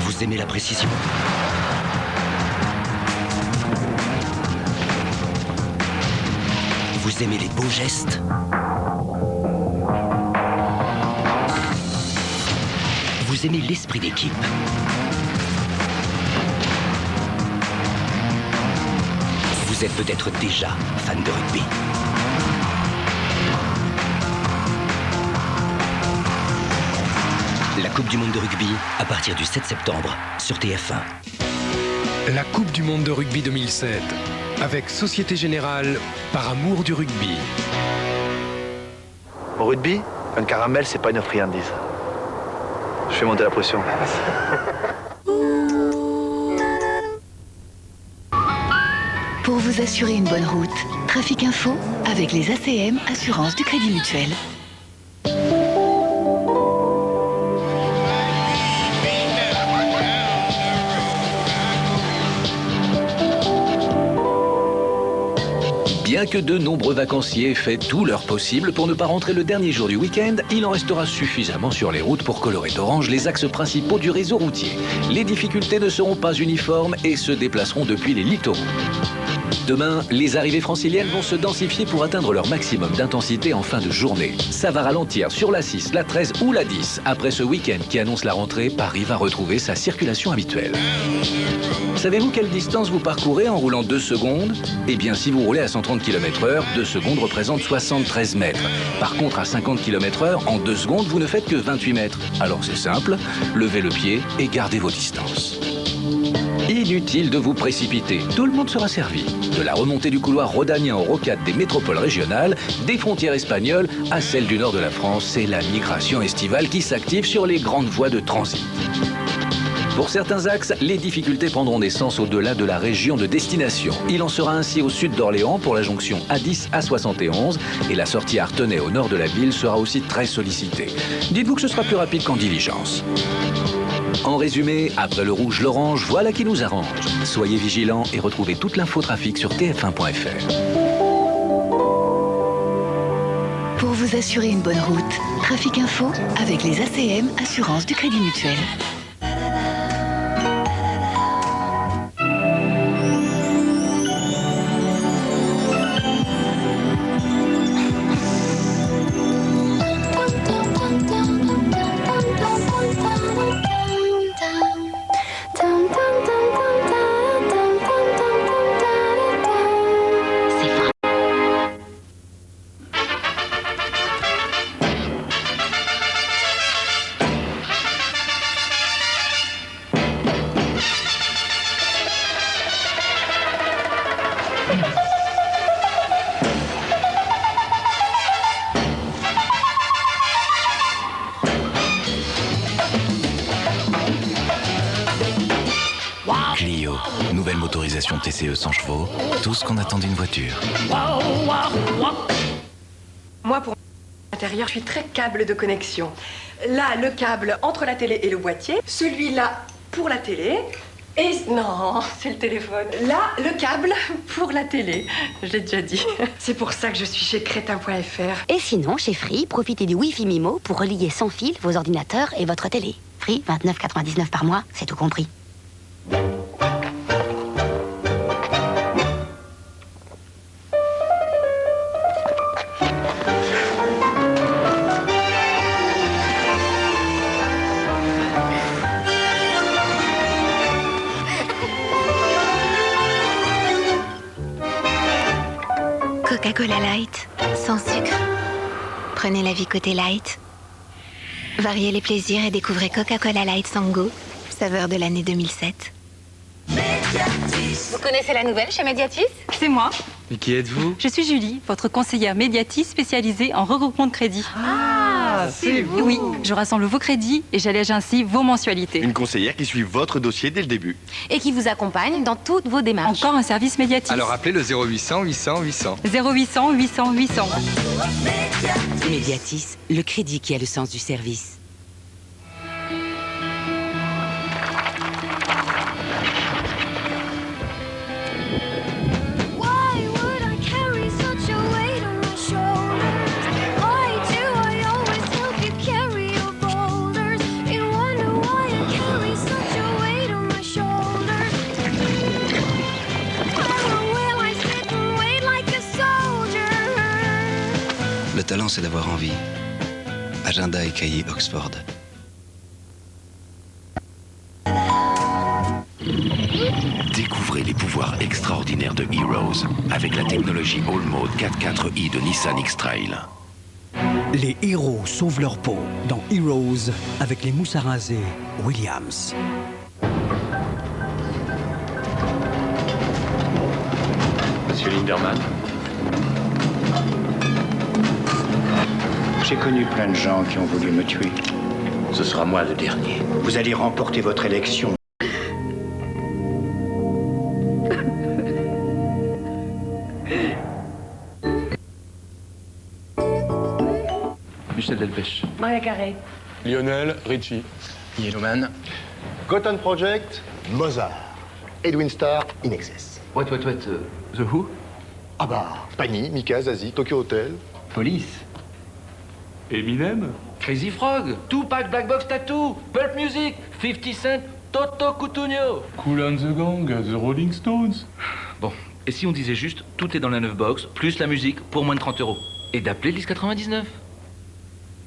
Vous aimez la précision? Vous aimez les beaux gestes? Vous aimez l'esprit d'équipe? Vous êtes peut-être déjà fan de rugby. La Coupe du Monde de rugby, à partir du 7 septembre, sur TF1. La Coupe du Monde de rugby 2007, avec Société Générale, par amour du rugby. Au rugby, un caramel, c'est pas une friandise. Je fais monter la pression. Pour vous assurer une bonne route, Trafic Info avec les ACM Assurances du Crédit Mutuel. Bien que de nombreux vacanciers faient tout leur possible pour ne pas rentrer le dernier jour du week-end, il en restera suffisamment sur les routes pour colorer d'orange les axes principaux du réseau routier. Les difficultés ne seront pas uniformes et se déplaceront depuis les littoraux. Demain, les arrivées franciliennes vont se densifier pour atteindre leur maximum d'intensité en fin de journée. Ça va ralentir sur la 6, la 13 ou la 10. Après ce week-end qui annonce la rentrée, Paris va retrouver sa circulation habituelle. Savez-vous quelle distance vous parcourez en roulant 2 secondes? Eh bien, si vous roulez à 130 km/h, 2 secondes représentent 73 mètres. Par contre, à 50 km/h, en 2 secondes, vous ne faites que 28 mètres. Alors c'est simple, levez le pied et gardez vos distances. Inutile de vous précipiter, tout le monde sera servi. De la remontée du couloir rhodanien aux rocades des métropoles régionales, des frontières espagnoles à celles du nord de la France, c'est la migration estivale qui s'active sur les grandes voies de transit. Pour certains axes, les difficultés prendront naissance au-delà de la région de destination. Il en sera ainsi au sud d'Orléans pour la jonction A10 à 71 et la sortie Artenay au nord de la ville sera aussi très sollicitée. Dites-vous que ce sera plus rapide qu'en diligence. En résumé, après le rouge, l'orange, voilà qui nous arrange. Soyez vigilants et retrouvez toute l'infotrafic sur tf1.fr. Pour vous assurer une bonne route, Trafic Info avec les ACM Assurances du Crédit Mutuel. Clio, nouvelle motorisation TCE 100 chevaux, tout ce qu'on attend d'une voiture. Moi, pour l'intérieur, je suis très câble de connexion. Là, le câble entre la télé et le boîtier. Celui-là pour la télé. Et non, c'est le téléphone. Là, le câble pour la télé. Je l'ai déjà dit. C'est pour ça que je suis chez Crétin.fr. Et sinon, chez Free, profitez du Wi-Fi Mimo pour relier sans fil vos ordinateurs et votre télé. Free, 29,99 par mois, c'est tout compris. Coca-Cola Light, sans sucre. Prenez la vie côté light. Variez les plaisirs et découvrez Coca-Cola Light Sango, saveur de l'année 2007. Vous connaissez la nouvelle chez Mediatis? C'est moi. Et qui êtes-vous? Je suis Julie, votre conseillère Mediatis spécialisée en regroupement de crédits. Ah, c'est vous? Oui, je rassemble vos crédits et j'allège ainsi vos mensualités. Une conseillère qui suit votre dossier dès le début. Et qui vous accompagne dans toutes vos démarches. Encore un service Mediatis. Alors appelez le 0800 800 800. 0800 800 800. Mediatis, le crédit qui a le sens du service. Le talent, c'est d'avoir envie. Agenda et cahier Oxford. Découvrez les pouvoirs extraordinaires de Heroes avec la technologie All Mode 4x4i de Nissan X-Trail. Les héros sauvent leur peau dans Heroes avec les mousses à raser Williams. Monsieur Linderman. J'ai connu plein de gens qui ont voulu me tuer. Ce sera moi le dernier. Vous allez remporter votre élection. Michel Delpech. Maria Carré. Lionel Richie. Yellowman. Gotham Project, Mozart. Edwin Starr, In Excess. What, The Who? Ah bah, Pani, Mika, Zazie, Tokyo Hotel. Police. Eminem. Crazy Frog, Tupac, Black Box Tattoo, Pulp Music, 50 Cent, Toto Cutugno. Kool and the Gang, The Rolling Stones. Bon, et si on disait juste tout est dans la 9 box, plus la musique pour moins de 30 €. Et d'appeler l'IS 99.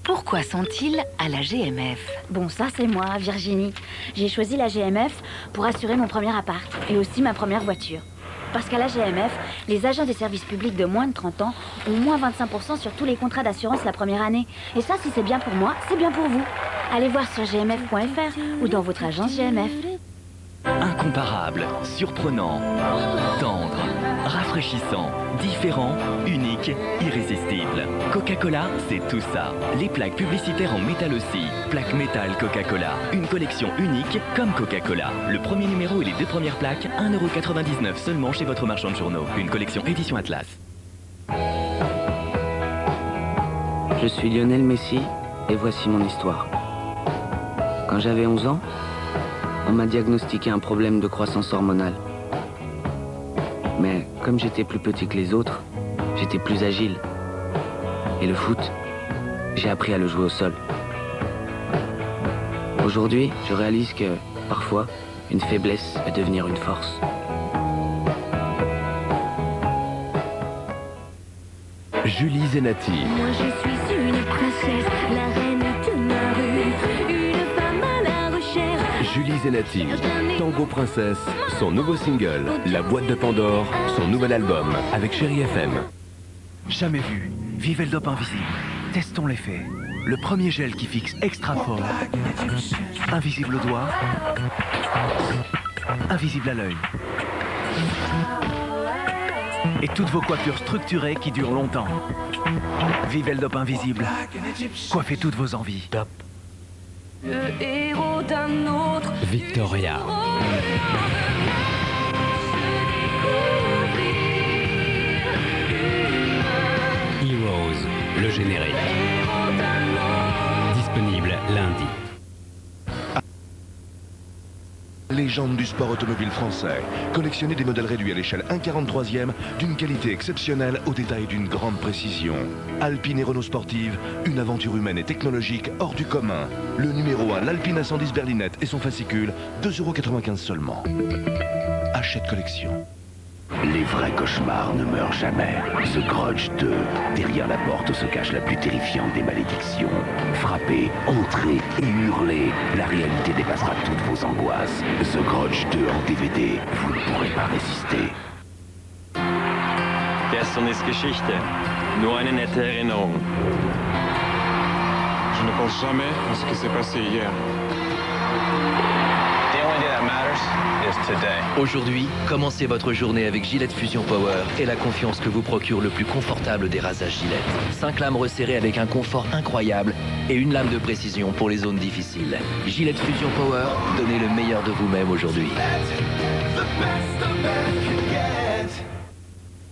Pourquoi sont-ils à la GMF? Bon, ça c'est moi, Virginie. J'ai choisi la GMF pour assurer mon premier appart et aussi ma première voiture. Parce qu'à la GMF, les agents des services publics de moins de 30 ans ont moins 25% sur tous les contrats d'assurance la première année. Et ça, si c'est bien pour moi, c'est bien pour vous. Allez voir sur gmf.fr ou dans votre agence GMF. Incomparable, surprenant, tendre, rafraîchissant, différent, unique, irrésistible. Coca-Cola, c'est tout ça. Les plaques publicitaires en métal aussi. Plaques métal Coca-Cola. Une collection unique comme Coca-Cola. Le premier numéro et les 2 premières plaques, 1,99 € seulement chez votre marchand de journaux. Une collection édition Atlas. Je suis Lionel Messi et voici mon histoire. Quand j'avais 11 ans, on m'a diagnostiqué un problème de croissance hormonale. Mais comme j'étais plus petit que les autres, j'étais plus agile. Et le foot, j'ai appris à le jouer au sol. Aujourd'hui, je réalise que, parfois, une faiblesse peut devenir une force. Julie Zenati. Moi je suis une princesse, la reine de ma rue, une femme à la recherche. Julie Zenati. Tango Princesse, son nouveau single. La boîte de Pandore, son nouvel album. Avec Chérie FM. Jamais vu. Vivez le dope invisible. Testons l'effet. Le premier gel qui fixe extra fort. Invisible au doigt. Invisible à l'œil. Et toutes vos coiffures structurées qui durent longtemps. Vivez le dope invisible. Coiffez toutes vos envies. Top. Le héros d'un autre. Victoria. Heroes, le générique. Disponible lundi. Légende du sport automobile français. Collectionnez des modèles réduits à l'échelle 1/43e d'une qualité exceptionnelle au détail d'une grande précision. Alpine et Renault Sportive, une aventure humaine et technologique hors du commun. Le numéro 1, l'Alpine A110 berlinette et son fascicule, 2,95 € seulement. Achète collection. Les vrais cauchemars ne meurent jamais. The Grudge 2. Derrière la porte se cache la plus terrifiante des malédictions. Frappez, entrez et hurlez. La réalité dépassera toutes vos angoisses. The Grudge 2 en DVD. Vous ne pourrez pas résister. Gestern ist Geschichte. Nur eine nette Erinnerung. Je ne pense jamais à ce qui s'est passé hier. Aujourd'hui, commencez votre journée avec Gillette Fusion Power et la confiance que vous procure le plus confortable des rasages Gillette. 5 lames resserrées avec un confort incroyable et une lame de précision pour les zones difficiles. Gillette Fusion Power, donnez le meilleur de vous-même aujourd'hui.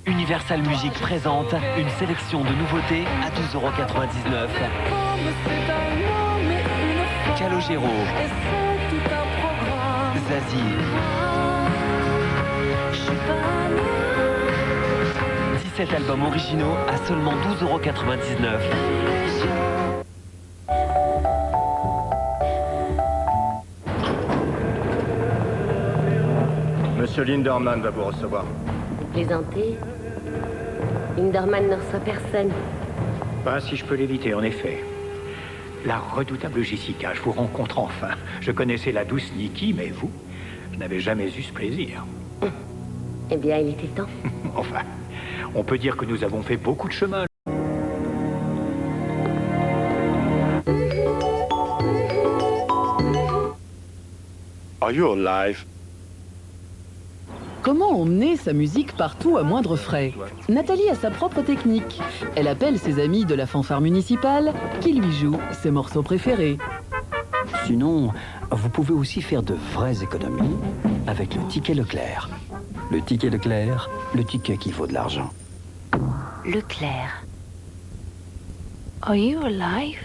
Universal Music présente une sélection de nouveautés à 12,99 €. Calogero. Zazie. 17 albums originaux à seulement 12,99 €. Monsieur Linderman va vous recevoir. Plaisanter. Linderman ne reçoit personne. pas si je peux l'éviter, en effet. La redoutable Jessica, je vous rencontre enfin. Je connaissais la douce Nikki, mais vous, je n'avais jamais eu ce plaisir. Eh bien, il était temps. Enfin, on peut dire que nous avons fait beaucoup de chemin. Are you alive? Comment emmener sa musique partout à moindre frais? Nathalie a sa propre technique. Elle appelle ses amis de la fanfare municipale qui lui jouent ses morceaux préférés. Sinon, vous pouvez aussi faire de vraies économies avec le ticket Leclerc. Le ticket Leclerc, le ticket qui vaut de l'argent. Leclerc. Are you alive?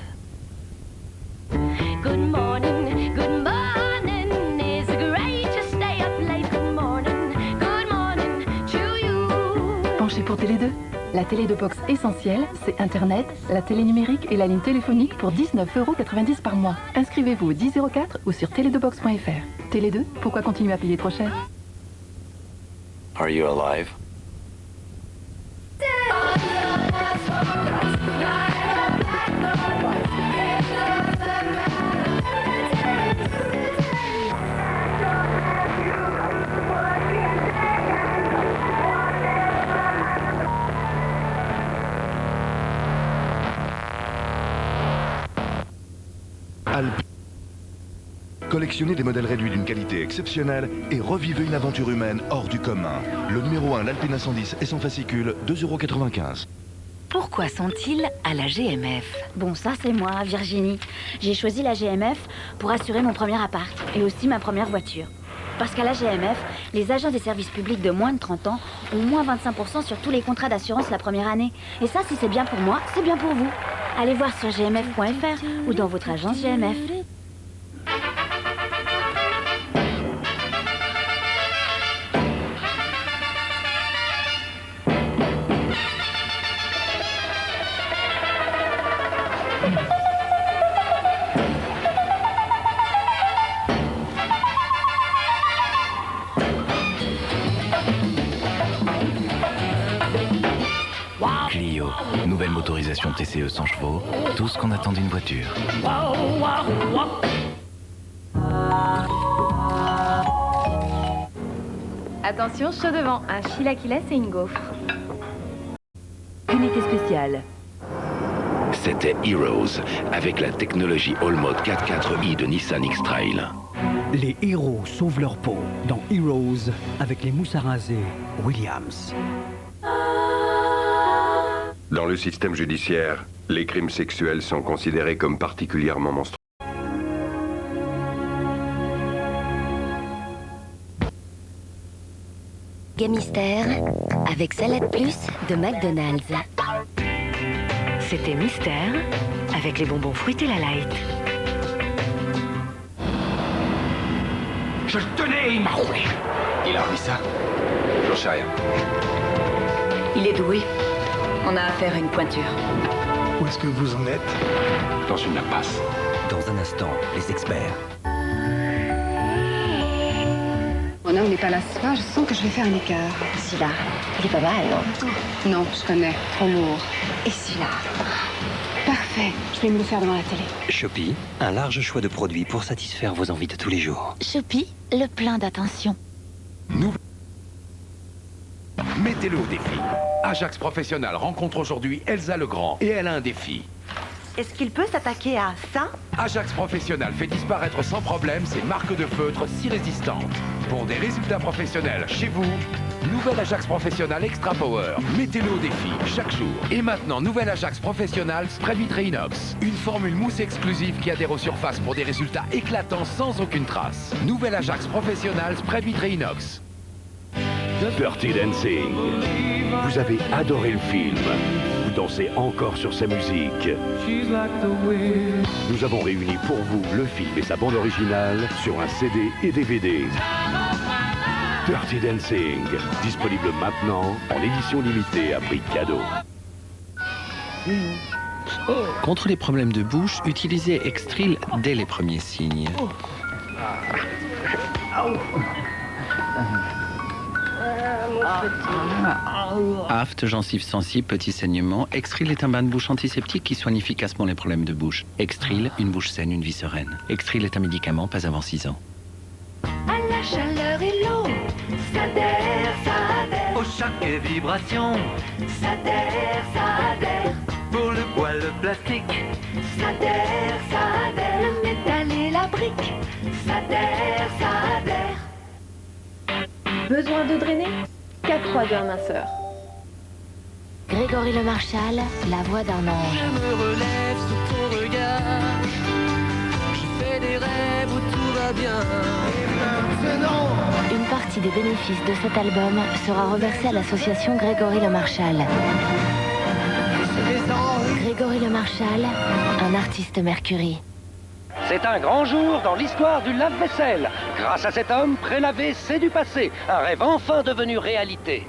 Good morning, good morning. It's great to stay up late. Good morning to you. Penchez pour Télé 2. La télé de box essentielle, c'est Internet, la télé numérique et la ligne téléphonique pour 19,90 € par mois. Inscrivez-vous au 1004 ou sur télé2box.fr. Télé 2, pourquoi continuer à payer trop cher? Are you alive? Collectionnez des modèles réduits d'une qualité exceptionnelle et revivez une aventure humaine hors du commun. Le numéro 1, l'Alpina 110 et son fascicule, 2,95 €. Pourquoi sont-ils à la GMF? Bon, ça c'est moi, Virginie. J'ai choisi la GMF pour assurer mon premier appart et aussi ma première voiture. Parce qu'à la GMF, les agents des services publics de moins de 30 ans ont moins 25% sur tous les contrats d'assurance la première année. Et ça, si c'est bien pour moi, c'est bien pour vous. Allez voir sur gmf.fr ou dans votre agence GMF. Clio, nouvelle motorisation TCE 100 chevaux, tout ce qu'on attend d'une voiture. Attention, chaud devant, un chilaquiles et une gaufre. Unité spéciale. C'était Heroes, avec la technologie All-Mode 4.4i de Nissan X-Trail. Les héros sauvent leur peau dans Heroes avec les mousses à raser Williams. Dans le système judiciaire, les crimes sexuels sont considérés comme particulièrement monstrueux. Mystère avec Salade Plus de McDonald's. C'était Mystère avec les bonbons fruités la Light. Je le tenais, il m'a roulé. Il a remis ça? J'en sais rien. Il est doué. On a affaire à une pointure. Où est-ce que vous en êtes? Dans une impasse. Dans un instant, les experts. Mon homme n'est pas là ce soir, je sens que je vais faire un écart. Celui-là, il est pas mal, non? Non, je connais. Trop lourd. Et celui-là? Parfait. Je vais me le faire devant la télé. Shopee, un large choix de produits pour satisfaire vos envies de tous les jours. Shopee, le plein d'attention. Mettez-le au défi. Ajax Professionnel rencontre aujourd'hui Elsa Legrand et elle a un défi. Est-ce qu'il peut s'attaquer à ça? Ajax Professionnel fait disparaître sans problème ses marques de feutre si résistantes. Pour des résultats professionnels chez vous, nouvelle Ajax Professionnel Extra Power. Mettez-le au défi chaque jour. Et maintenant, nouvelle Ajax Professionnel Spray Vitre Inox. Une formule mousse exclusive qui adhère aux surfaces pour des résultats éclatants sans aucune trace. Nouvelle Ajax Professionnel Spray Vitre Inox. Dirty Dancing. Vous avez adoré le film. Vous dansez encore sur sa musique. Nous avons réuni pour vous le film et sa bande originale sur un CD et DVD. Dirty Dancing. Disponible maintenant en édition limitée à prix cadeau. Contre les problèmes de bouche, utilisez Extril dès les premiers signes. Aft, gencive sensible, petit saignement. Extril est un bain de bouche antiseptique qui soigne efficacement les problèmes de bouche. Extril, une bouche saine, une vie sereine. Extril est un médicament, pas avant 6 ans. À la chaleur et l'eau, s'adhère, s'adhère. Au choc et vibration, S'adhère, s'adhère. pour le bois, le plastique. S'adhère, s'adhère. Le métal et la brique. S'adhère, s'adhère. Besoin de drainer 4-3 de minceur. Grégory Le Marchal, la voix d'un ange. Je me relève sous ton regard. Je fais des rêves où tout va bien. Et maintenant, Une partie des bénéfices de cet album sera reversée à l'association Grégory Le Marchal. Grégory Le Marchal, un artiste Mercury. C'est un grand jour dans l'histoire du lave-vaisselle. Grâce à cet homme, prélaver, c'est du passé. Un rêve enfin devenu réalité.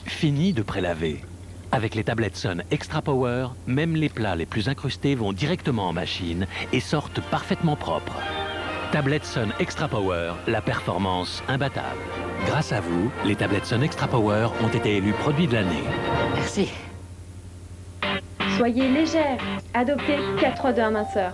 Fini de prélaver. Avec les tablettes Sun Extra Power, même les plats les plus incrustés vont directement en machine et sortent parfaitement propres. Tablettes Sun Extra Power, la performance imbattable. Grâce à vous, les tablettes Sun Extra Power ont été élus produits de l'année. Merci. Soyez légère. Adoptez 4-3 de minceur.